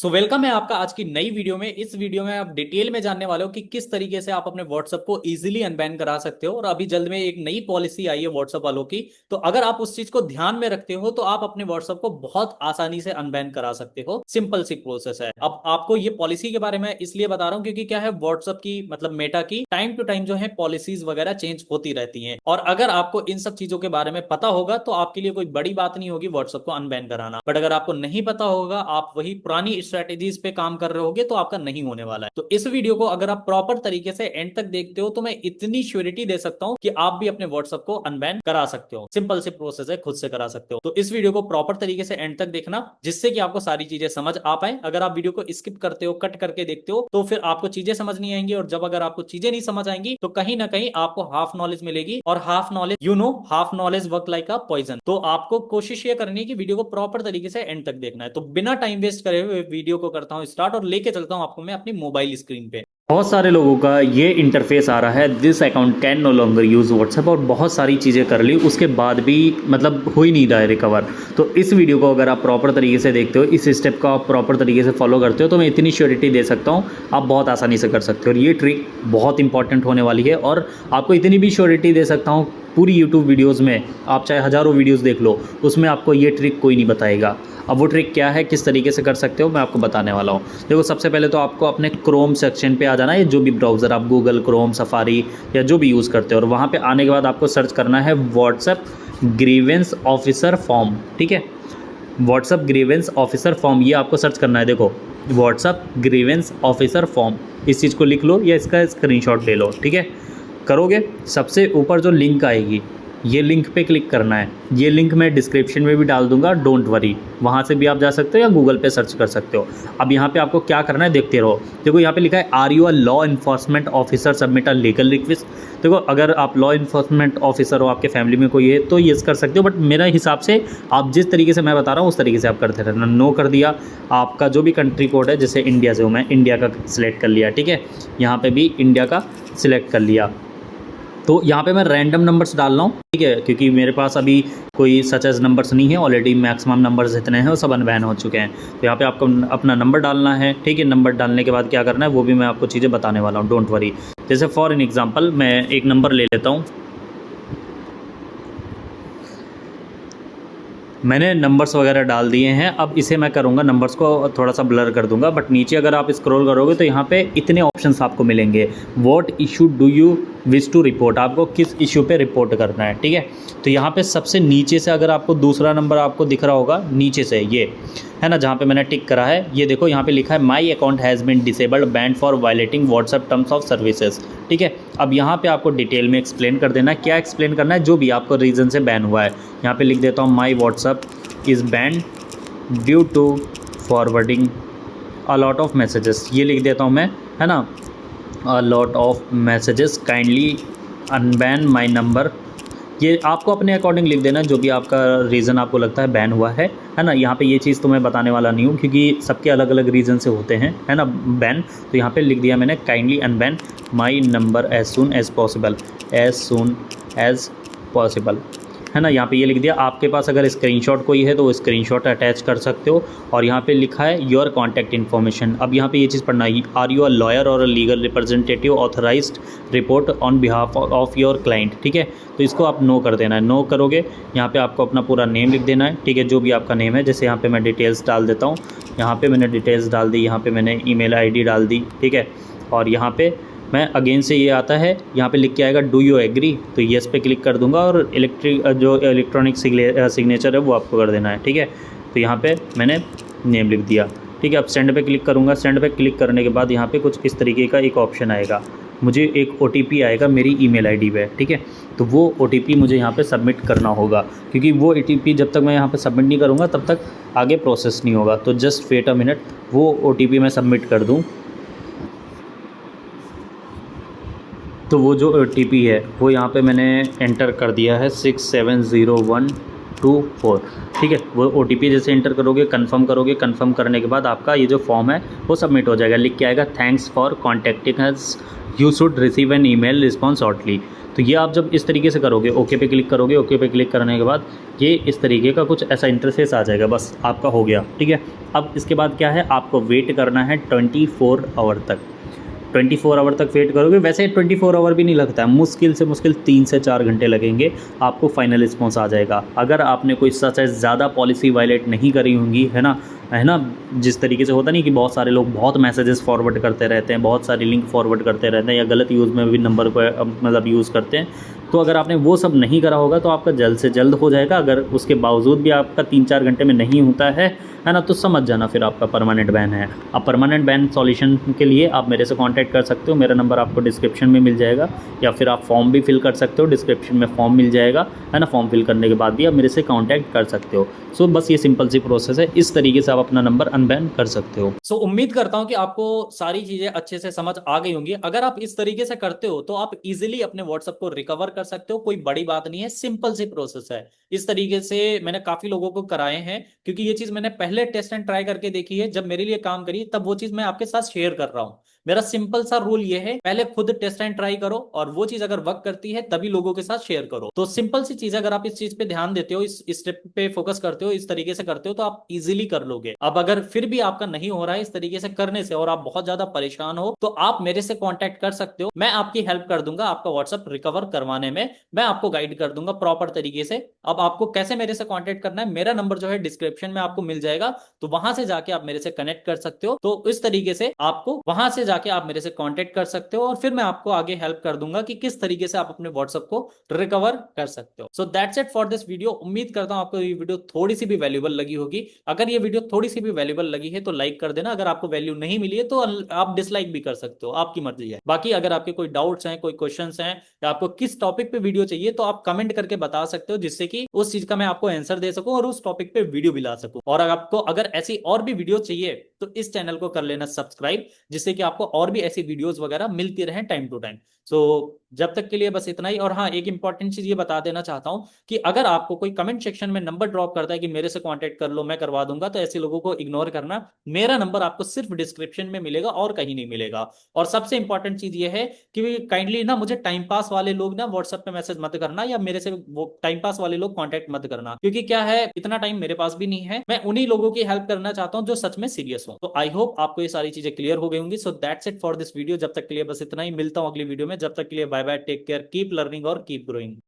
Welcome है आपका आज की नई वीडियो में। इस वीडियो में आप डिटेल में जानने वाले हो कि किस तरीके से आप अपने व्हाट्सएप को इजीली अनबैन करा सकते हो। और अभी जल्द में एक नई पॉलिसी आई है व्हाट्सएप वालों की, तो अगर आप उस चीज को ध्यान में रखते हो तो आप अपने व्हाट्सएप को बहुत आसानी से अनबैन करा सकते हो। सिंपल सी प्रोसेस है। अब आपको ये पॉलिसी के बारे में इसलिए बता रहा हूँ क्योंकि क्या है, व्हाट्सएप की मतलब मेटा की टाइम टू टाइम जो है पॉलिसीज वगैरह चेंज होती रहती हैं। और अगर आपको इन सब चीजों के बारे में पता होगा तो आपके लिए कोई बड़ी बात नहीं होगी व्हाट्सएप को अनबैन कराना। बट अगर आपको नहीं पता होगा, आप वही पुरानी स्ट्रेटेजीज पे काम कर रहे होगे, तो आपका नहीं होने वाला है। तो इस वीडियो को अगर आप प्रॉपर तरीके से एंड तक देखते हो तो मैं इतनी श्योरिटी दे सकता हूं कि आप भी अपने व्हाट्सएप को अनबैन करा सकते हो। सिंपल से प्रोसेस है, खुद से करा सकते हो। तो इस वीडियो को प्रॉपर तरीके से एंड तक देखना, जिससे कि आपको सारी चीजें समझ आ पाए। अगर आप वीडियो को स्किप करते हो, कट करके देखते हो, तो फिर आपको चीजें समझ नहीं आएंगी। और जब अगर आपको चीजें नहीं समझ आएंगी तो कहीं ना कहीं आपको हाफ नॉलेज मिलेगी। और half knowledge half knowledge work like a poison. तो आपको कोशिश ये करनी है कि वीडियो को प्रॉपर तरीके से एंड तक देखना है। तो बिना टाइम वेस्ट करे हुए वीडियो को करता हूं स्टार्ट और लेके चलता हूं आपको मैं अपनी मोबाइल स्क्रीन पे। बहुत सारे लोगों का ये इंटरफेस आ रहा है, this account can no longer use WhatsApp, और बहुत सारी चीज़ें कर ली उसके बाद भी मतलब हो ही नहीं रहा है रिकवर। तो इस वीडियो को अगर आप प्रॉपर तरीके से देखते हो, इस स्टेप को आप प्रॉपर तरीके से फॉलो करते हो, तो मैं इतनी श्योरिटी दे सकता हूँ आप बहुत आसानी से कर सकते हो। और ये ट्रिक बहुत इंपॉर्टेंट होने वाली है। और आपको इतनी भी श्योरिटी दे सकता हूँ, पूरी यूट्यूब वीडियोज़ में आप चाहे हज़ारों वीडियोज़ देख लो, उसमें आपको ये ट्रिक कोई नहीं बताएगा। अब वो ट्रिक क्या है, किस तरीके से कर सकते हो, मैं आपको बताने वाला हूँ। देखो, सबसे पहले तो आपको अपने क्रोम सेक्शन पे आ जाना है, जो भी ब्राउज़र आप गूगल क्रोम, सफारी या जो भी यूज़ करते हो। और वहाँ पे आने के बाद आपको सर्च करना है व्हाट्सएप ग्रीवेंस ऑफिसर फॉर्म। ठीक है, व्हाट्सएप ग्रीवेंस ऑफिसर फॉर्म, ये आपको सर्च करना है। देखो, व्हाट्सएप ग्रीवेंस ऑफिसर फॉर्म, इस चीज़ को लिख लो या इसका स्क्रीनशॉट ले लो। ठीक है, करोगे, सबसे ऊपर जो लिंक आएगी, ये लिंक पे क्लिक करना है। ये लिंक मैं डिस्क्रिप्शन में भी डाल दूंगा, डोंट वरी, वहाँ से भी आप जा सकते हो या गूगल पे सर्च कर सकते हो। अब यहाँ पे आपको क्या करना है, देखते रहो। देखो, यहाँ पे लिखा है are you a law enforcement officer submit a legal request. देखो, अगर आप लॉ इन्फोर्समेंट ऑफिसर हो, आपके फैमिली में कोई है, तो ये कर सकते हो। बट मेरा हिसाब से आप जिस तरीके से मैं बता रहा हूँ उस तरीके से आप करते रहना। नो कर दिया, आपका जो भी कंट्री कोड है, जैसे इंडिया से हूँ मैं, इंडिया का सिलेक्ट कर लिया। ठीक है, यहाँ पे भी इंडिया का सिलेक्ट कर लिया। तो यहाँ पे मैं रैंडम नंबर्स डाल रहा हूँ। ठीक है, क्योंकि मेरे पास अभी कोई सच एज नंबर्स नहीं है, ऑलरेडी मैक्सिमम नंबर्स जितने हैं वो सब अनबैन हो चुके हैं। तो यहाँ पे आपको अपना नंबर डालना है। ठीक है, नंबर डालने के बाद क्या करना है वो भी मैं आपको चीज़ें बताने वाला हूँ, डोंट वरी। जैसे फॉर एन एग्जांपल मैं एक नंबर ले लेता हूँ। मैंने नंबर्स वगैरह डाल दिए हैं। अब इसे मैं करूँगा, नंबर्स को थोड़ा सा ब्लर कर दूंगा। बट नीचे अगर आप स्क्रॉल करोगे तो यहाँ पे इतने ऑप्शंस आपको मिलेंगे। What issue do you wish to report, आपको किस इशू पे रिपोर्ट करना है। ठीक है, तो यहाँ पे सबसे नीचे से अगर आपको दूसरा नंबर आपको दिख रहा होगा, नीचे से ये है ना, जहाँ पे मैंने टिक करा है, ये देखो यहाँ पे लिखा है my account has been disabled banned for violating WhatsApp terms of services. ठीक है, अब यहाँ पे आपको डिटेल में एक्सप्लेन कर देना है। क्या एक्सप्लेन करना है, जो भी आपको रीज़न से बैन हुआ है। यहाँ पे लिख देता हूँ my WhatsApp is banned due to forwarding a lot of messages, ये लिख देता हूँ मैं, है ना, a lot of messages, kindly unban my number. ये आपको अपने अकॉर्डिंग लिख देना, जो भी आपका रीज़न आपको लगता है बैन हुआ है ना। यहाँ पे ये चीज़ तो मैं बताने वाला नहीं हूँ क्योंकि सबके अलग अलग रीज़न से होते हैं, है ना, बैन। तो यहाँ पे लिख दिया मैंने kindly unban my number as soon as possible, as soon as possible, है ना। यहाँ पे ये लिख दिया। आपके पास अगर स्क्रीनशॉट कोई है तो वो स्क्रीनशॉट अटैच कर सकते हो। और यहाँ पे लिखा है योर कॉन्टैक्ट इन्फॉर्मेशन। अब यहाँ पे ये चीज़ पढ़ना है, आर यू अ लॉयर और a legal representative authorised report on behalf of your client. ठीक है, तो इसको आप नो कर देना है। नो करोगे, यहाँ पे आपको अपना पूरा नेम लिख देना है। ठीक है, जो भी आपका नेम है, जैसे यहाँ पे मैं डिटेल्स डाल देता हूँ। यहाँ पे मैंने डिटेल्स डाल दी, यहाँ पे मैंने ईमेल आईडी डाल दी। ठीक है, और यहाँ पे मैं अगेन से ये आता है, यहाँ पे लिख के आएगा डू यू एग्री, तो येस पे क्लिक कर दूंगा। और इलेक्ट्रॉनिक सिग्नेचर है वो आपको कर देना है। ठीक है, तो यहाँ पे मैंने नेम लिख दिया। ठीक है, अब सेंड पे क्लिक करूँगा। सेंड पे क्लिक करने के बाद यहाँ पे कुछ इस तरीके का एक ऑप्शन आएगा, मुझे एक OTP आएगा मेरी ईमेल आईडी पे। ठीक है, तो वो OTP मुझे यहाँ पे सबमिट करना होगा, क्योंकि वो OTP जब तक मैं यहाँ पे सबमिट नहीं करूँगा तब तक आगे प्रोसेस नहीं होगा। तो जस्ट वेट अ मिनट, वो OTP मैं सबमिट कर दूँ। तो वो जो OTP है वो यहाँ पे मैंने एंटर कर दिया है 6701 2 4। ठीक है, वो OTP जैसे एंटर करोगे, कन्फर्म करोगे, कन्फर्म करने के बाद आपका ये जो फॉर्म है वो सबमिट हो जाएगा। लिख के आएगा thanks for contacting us, you should receive an email response shortly. तो ये आप जब इस तरीके से करोगे, ओके पे क्लिक करोगे, ओके पे क्लिक करने के बाद ये इस तरीके का कुछ ऐसा इंटरफेस आ जाएगा, बस आपका हो गया। ठीक है, अब इसके बाद क्या है, आपको वेट करना है 24 आवर तक। 24 आवर तक वेट करोगे, वैसे 24 आवर भी नहीं लगता है, मुश्किल से मुश्किल 3 से 4 घंटे लगेंगे, आपको फाइनल रिस्पॉन्स आ जाएगा। अगर आपने कोई सच है ज़्यादा पॉलिसी वायलेट नहीं करी होंगी, है ना, जिस तरीके से होता नहीं कि बहुत सारे लोग बहुत मैसेजेस फॉरवर्ड करते रहते हैं, बहुत सारी लिंक फॉरवर्ड करते रहते हैं, या गलत यूज़ में भी नंबर को मतलब यूज़ करते हैं, तो अगर आपने वो सब नहीं करा होगा तो आपका जल्द से जल्द हो जाएगा। अगर उसके बावजूद भी आपका 3-4 घंटे में नहीं होता है ना, तो समझ जाना फिर आपका परमानेंट बैन है। अब परमानेंट बैन सॉल्यूशन के लिए आप मेरे से कांटेक्ट कर सकते हो, मेरा नंबर आपको डिस्क्रिप्शन में मिल जाएगा, या फिर आप फॉर्म भी फिल कर सकते हो, डिस्क्रिप्शन में फॉर्म मिल जाएगा, है ना। फॉर्म फिल करने के बाद भी आप मेरे से कांटेक्ट कर सकते हो। सो बस ये सिंपल सी प्रोसेस है, इस तरीके से आप अपना नंबर अनबैन कर सकते हो। सो उम्मीद करता हूं कि आपको सारी चीजें अच्छे से समझ आ गई होंगी। अगर आप इस तरीके से करते हो तो आप इजीली अपने व्हाट्सएप को रिकवर कर सकते हो, कोई बड़ी बात नहीं है, सिंपल सी प्रोसेस है। इस तरीके से मैंने काफी लोगों को कराए हैं, क्योंकि ये चीज मैंने पहले टेस्ट एंड ट्राई करके देखी है, जब मेरे लिए काम करी तब वो चीज मैं आपके साथ शेयर कर रहा हूं। मेरा सिंपल सा रूल ये है, पहले खुद टेस्ट एंड ट्राई करो, और वो चीज अगर वर्क करती है तभी लोगों के साथ शेयर करो। तो सिंपल सी चीज, अगर आप इस चीज पे ध्यान देते हो, इस स्टेप पे फोकस करते हो, इस तरीके से करते हो, तो आप इजीली कर लोगे। अब अगर फिर भी आपका नहीं हो रहा है इस तरीके से करने से, और आप बहुत ज्यादा परेशान हो, तो आप मेरे से कांटेक्ट कर सकते हो। मैं आपकी हेल्प कर दूंगा आपका व्हाट्सएप रिकवर करवाने में, मैं आपको गाइड कर दूंगा प्रॉपर तरीके से। अब आपको कैसे मेरे से कांटेक्ट करना है, मेरा नंबर जो है डिस्क्रिप्शन में आपको मिल जाएगा, तो वहां से जाके आप मेरे से कनेक्ट कर सकते हो। तो इस तरीके से आपको वहां से जाके आप मेरे से कांटेक्ट कर सकते हो, और फिर मैं आपको आगे हेल्प कर दूंगा कि किस तरीके से आप अपने व्हाट्सएप को रिकवर कर सकते हो। So that's it for this video. उम्मीद करता हूं आपको ये वीडियो थोड़ी सी भी वैल्यूबल लगी होगी। अगर ये वीडियो थोड़ी सी भी वैल्यूबल लगी है तो लाइक कर देना, अगर आपको वैल्यू नहीं मिली है तो आप डिसलाइक भी कर सकते हो, आपकी मर्जी है। बाकी अगर आपके कोई डाउट्स हैं, कोई क्वेश्चंस हैं, या आपको किस टॉपिक पे वीडियो चाहिए, तो आप कमेंट करके बता सकते हो, जिससे कि उस चीज का मैं आपको आंसर दे सकूं और उस टॉपिक पे वीडियो भी ला सकूं। और अगर आपको ऐसी और भी वीडियो चाहिए तो इस चैनल को कर लेना सब्सक्राइब, जिससे कि आपको और भी ऐसी वीडियोस वगैरह मिलती रहे टाइम टू टाइम। सो जब तक के लिए बस इतना ही। और हाँ, एक इंपॉर्टेंट चीज ये बता देना चाहता हूं कि अगर आपको कोई कमेंट सेक्शन में नंबर ड्रॉप करता है कि मेरे से कांटेक्ट कर लो, मैं करवा दूंगा, तो ऐसे लोगों को इग्नोर करना। मेरा नंबर आपको सिर्फ डिस्क्रिप्शन में मिलेगा और कहीं नहीं मिलेगा। और सबसे इंपॉर्टेंट चीज ये है कि काइंडली ना मुझे टाइम पास वाले लोग ना व्हाट्सएप पे मैसेज मत करना, या मेरे से वो टाइम पास वाले लोग कांटेक्ट मत करना, क्योंकि क्या है, इतना टाइम मेरे पास भी नहीं है। मैं उन्हीं लोगों की हेल्प करना चाहता हूं जो सच में सीरियस हो। तो आई होप आपको ये सारी चीजें क्लियर हो गई होंगी। So that's it for this video. जब तक के लिए बस इतना ही, मिलता हूं अगली वीडियो में। जब तक के लिए bye bye, take care, keep learning और कीप ग्रोइंग।